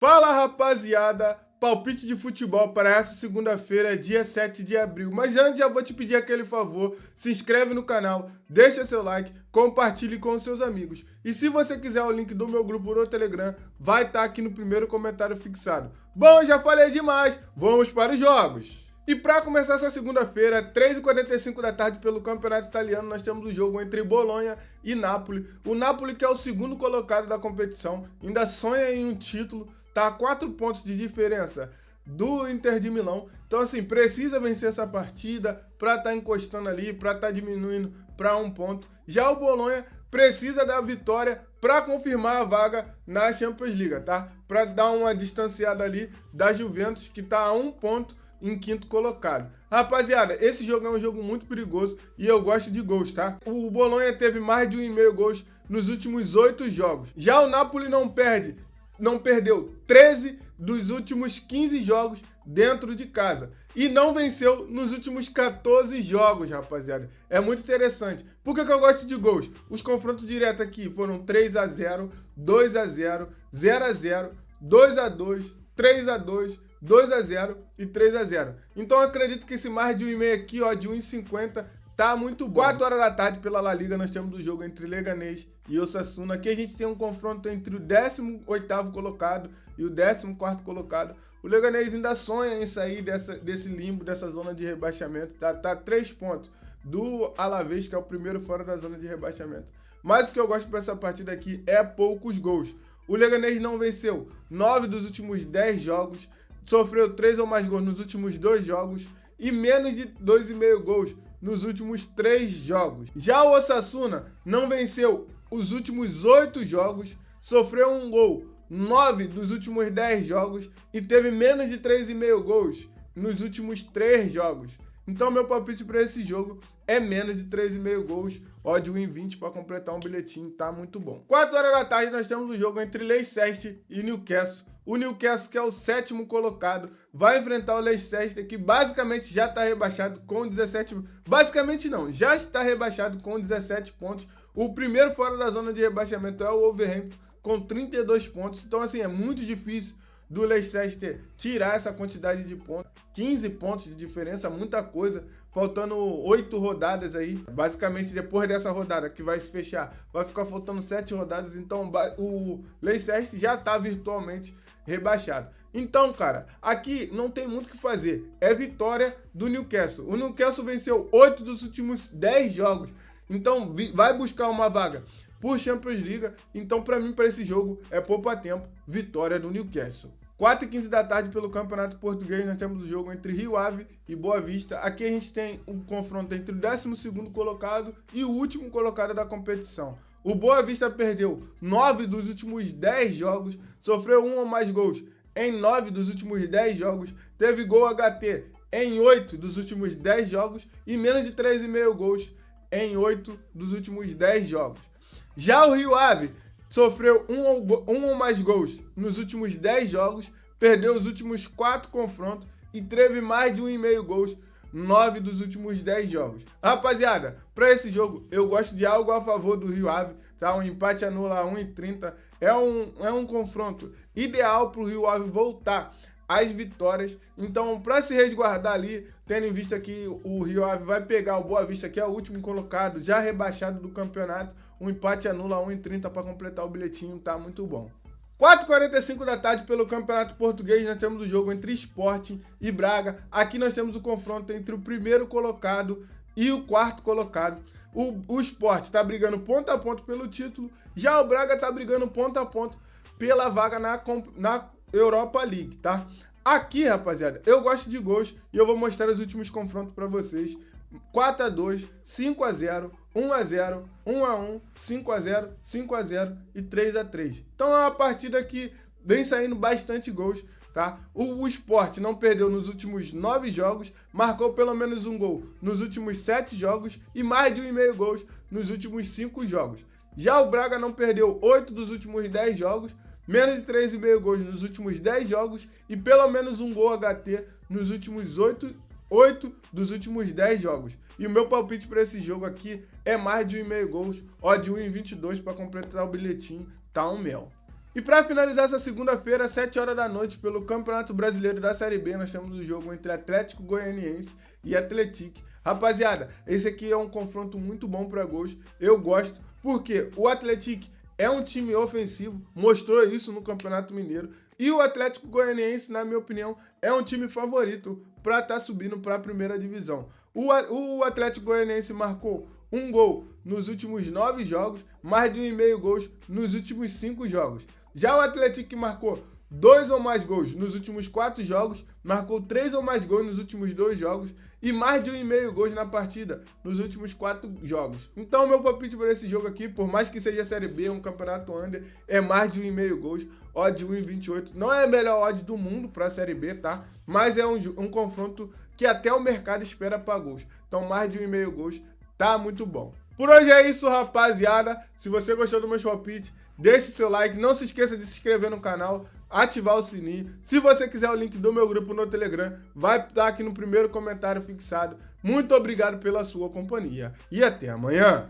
Fala, rapaziada, palpite de futebol para essa segunda-feira, dia 7 de abril. Mas antes já vou te pedir aquele favor, se inscreve no canal, deixa seu like, compartilhe com os seus amigos. E se você quiser o link do meu grupo no Telegram, vai estar aqui no primeiro comentário fixado. Bom, já falei demais, vamos para os jogos. E para começar essa segunda-feira, 3h45 da tarde pelo Campeonato Italiano, nós temos o jogo entre Bolonha e Napoli. O Napoli, que é o segundo colocado da competição, ainda sonha em um título, tá a 4 pontos de diferença do Inter de Milão. Então, assim, precisa vencer essa partida para estar encostando ali, para estar diminuindo para 1 ponto. Já o Bolonha precisa da vitória para confirmar a vaga na Champions League, tá? Para dar uma distanciada ali da Juventus, que tá a 1 ponto em quinto colocado. Rapaziada, esse jogo é um jogo muito perigoso e eu gosto de gols, tá? O Bolonha teve mais de 1,5 gols nos últimos 8 jogos. Já o Napoli não perdeu 13 dos últimos 15 jogos dentro de casa. E não venceu nos últimos 14 jogos, rapaziada. É muito interessante. Por que eu gosto de gols? Os confrontos diretos aqui foram 3-0, 2-0, 0-0, 2-2, 3-2, 2-0 e 3-0. Então eu acredito que esse mais de 1,5 aqui, ó, de 1,50, tá muito bom. 4 horas da tarde pela La Liga nós temos o jogo entre Leganés e Osasuna. Aqui a gente tem um confronto entre o 18º colocado e o 14º colocado. O Leganés ainda sonha em sair desse limbo, dessa zona de rebaixamento. Tá 3 pontos do Alavés, que é o primeiro fora da zona de rebaixamento. Mas o que eu gosto para essa partida aqui é poucos gols. O Leganés não venceu 9 dos últimos 10 jogos. Sofreu 3 ou mais gols nos últimos 2 jogos e menos de 2,5 gols nos últimos 3 jogos. Já o Osasuna não venceu os últimos 8 jogos, sofreu 1 gol 9 dos últimos 10 jogos e teve menos de 3,5 gols nos últimos 3 jogos. Então meu palpite para esse jogo é menos de 3,5 gols, odd 1,20 para completar um bilhetinho, tá muito bom. 4 horas da tarde nós temos o jogo entre Leicester e Newcastle. O Newcastle, que é o 7º colocado, vai enfrentar o Leicester, que basicamente já está rebaixado com 17... Basicamente não, já está rebaixado com 17 pontos. O primeiro fora da zona de rebaixamento é o Wolverhampton, com 32 pontos. Então, assim, é muito difícil do Leicester tirar essa quantidade de pontos. 15 pontos de diferença, muita coisa. Faltando 8 rodadas aí. Basicamente, depois dessa rodada que vai se fechar, vai ficar faltando 7 rodadas. Então, o Leicester já está virtualmente rebaixado. Então, cara, aqui não tem muito o que fazer. É vitória do Newcastle. O Newcastle venceu 8 dos últimos 10 jogos. Então, vai buscar uma vaga por Champions League. Então, para mim, para esse jogo, é poupar tempo. Vitória do Newcastle. 4h15 da tarde pelo Campeonato Português, nós temos o jogo entre Rio Ave e Boa Vista. Aqui a gente tem um confronto entre o 12º colocado e o último colocado da competição. O Boa Vista perdeu 9 dos últimos 10 jogos, sofreu 1 ou mais gols em 9 dos últimos 10 jogos, teve gol HT em 8 dos últimos 10 jogos e menos de 3,5 gols em 8 dos últimos 10 jogos. Já o Rio Ave sofreu 1 ou mais gols nos últimos 10 jogos, perdeu os últimos 4 confrontos e teve mais de 1,5 gols 9 dos últimos 10 jogos. Rapaziada, para esse jogo eu gosto de algo a favor do Rio Ave, tá? Um empate anula 1,30. É um confronto ideal para o Rio Ave voltar às vitórias. Então, para se resguardar ali, tendo em vista que o Rio Ave vai pegar o Boa Vista, que é o último colocado, já rebaixado do campeonato, um empate anula 1,30 para completar o bilhetinho, tá muito bom. 4h45 da tarde pelo Campeonato Português, nós temos o jogo entre Sporting e Braga. Aqui nós temos o confronto entre o primeiro colocado e o 4º colocado. O Sport está brigando ponto a ponto pelo título, já o Braga está brigando ponto a ponto pela vaga na Europa League, tá? Aqui, rapaziada, eu gosto de gols e eu vou mostrar os últimos confrontos para vocês. 4-2, 5-0, 1-0, 1-1, 5-0, 5-0 e 3-3. Então é uma partida que vem saindo bastante gols, tá? O Sport não perdeu nos últimos 9 jogos, marcou pelo menos um gol nos últimos 7 jogos e mais de 1,5 gols nos últimos 5 jogos. Já o Braga não perdeu 8 dos últimos 10 jogos, menos de 3,5 gols nos últimos 10 jogos e pelo menos um gol HT nos últimos 8 dos últimos 10 jogos. E o meu palpite para esse jogo aqui é mais de 1,5 gols, odd 1,22 para completar o bilhetinho, tá um mel. E para finalizar essa segunda-feira, às 7 horas da noite, pelo Campeonato Brasileiro da Série B, nós temos o jogo entre Atlético Goianiense e Atlético. Rapaziada, esse aqui é um confronto muito bom para gols. Eu gosto, porque o Atlético é um time ofensivo, mostrou isso no Campeonato Mineiro. E o Atlético Goianiense, na minha opinião, é um time favorito para estar subindo para a primeira divisão. O Atlético Goianiense marcou um gol nos últimos 9 jogos, mais de 1,5 gols nos últimos 5 jogos. Já o Atlético marcou 2 ou mais gols nos últimos 4 jogos, marcou 3 ou mais gols nos últimos 2 jogos e mais de 1,5 gols na partida nos últimos 4 jogos. Então, meu palpite por esse jogo aqui, por mais que seja Série B, um campeonato under, é mais de 1,5 gols, odd de 1,28. Não é a melhor odd do mundo para a Série B, tá? Mas é um confronto que até o mercado espera para gols. Então, mais de 1,5 gols tá muito bom. Por hoje é isso, rapaziada. Se você gostou do meu palpite, deixe seu like. Não se esqueça de se inscrever no canal, ativar o sininho. Se você quiser o link do meu grupo no Telegram, vai estar aqui no primeiro comentário fixado. Muito obrigado pela sua companhia e até amanhã.